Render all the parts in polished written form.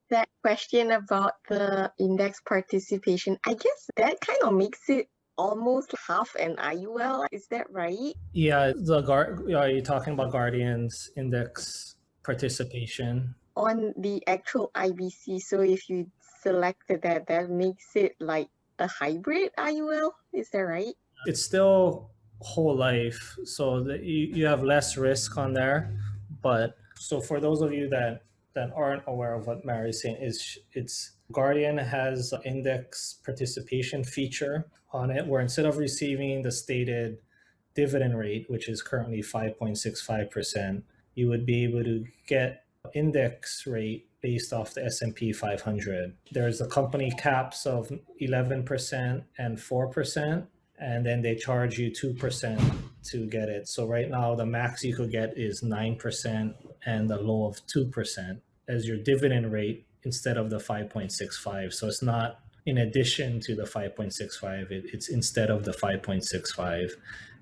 that question about the index participation, I guess that kind of makes it almost half an IUL. Is that right? Yeah, are you talking about Guardian's index participation? On the actual IBC, so if you selected that, that makes it like a hybrid IUL. Is that right? It's still whole life, so that you have less risk on there. But so for those of you that aren't aware of what Mary's saying, is it's Guardian has an index participation feature on it where instead of receiving the stated dividend rate, which is currently 5.65%, you would be able to get index rate based off the S&P 500. There's the company caps of 11% and 4%, and then they charge you 2% to get it. So right now the max you could get is 9% and the low of 2% as your dividend rate instead of the 5.65. So it's not in addition to the 5.65, it's instead of the 5.65.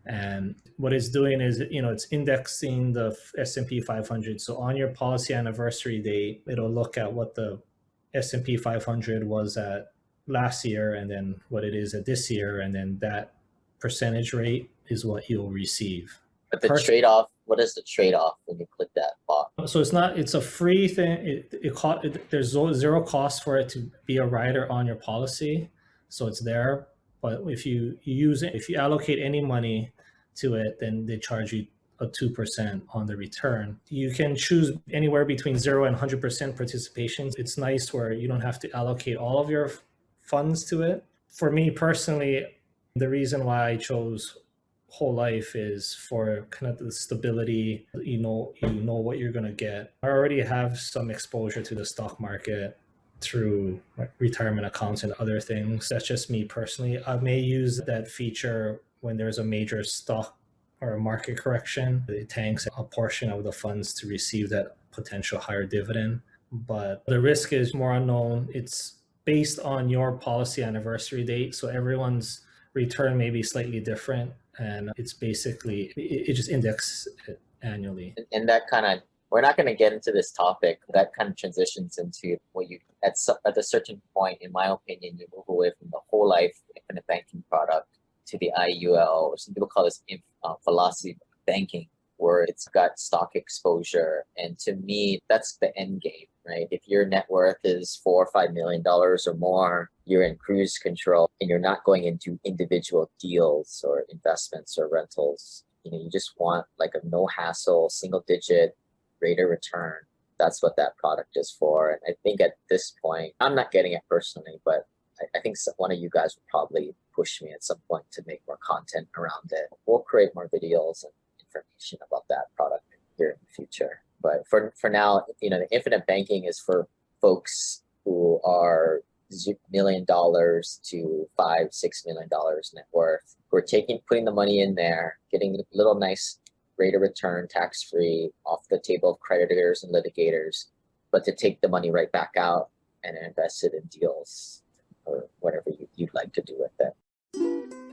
And what it's doing is, it's indexing the S&P 500. So on your policy anniversary date, it'll look at what the S&P 500 was at last year and then what it is at this year. And then that percentage rate is what you'll receive. But the trade-off, what is the trade-off when you click that box? So it's a free thing. There's zero cost for it to be a rider on your policy. So it's there. But if you use it, if you allocate any money to it, then they charge you a 2% on the return. You can choose anywhere between 0 and 100% participation. It's nice where you don't have to allocate all of your funds to it. For me personally, the reason why I chose whole life is for kind of the stability. You know what you're going to get. I already have some exposure to the stock market through retirement accounts and other things. That's just me personally. I may use that feature when there's a major stock or a market correction. It tanks a portion of the funds to receive that potential higher dividend. But the risk is more unknown. It's based on your policy anniversary date. So everyone's return may be slightly different. And it's basically, it just indexes it annually. And that kind of, we're not going to get into this topic. That kind of transitions into what you, at a certain point, in my opinion, you move away from the whole life infinite banking product to the IUL, or some people call this philosophy banking, where it's got stock exposure. And to me, that's the end game, right? If your net worth is $4 or $5 million or more, you're in cruise control and you're not going into individual deals or investments or rentals. You just want like a no hassle, single digit rate of return. That's what that product is for. And I think at this point, I'm not getting it personally, but I think one of you guys would probably push me at some point to make more content around it. We'll create more videos and information about that product here in the future. But for now, the infinite banking is for folks who are $1 million to $5, $6 million net worth. We're putting the money in there, getting a little nice rate of return, tax-free, off the table of creditors and litigators, but to take the money right back out and invest it in deals or whatever you'd like to do with it.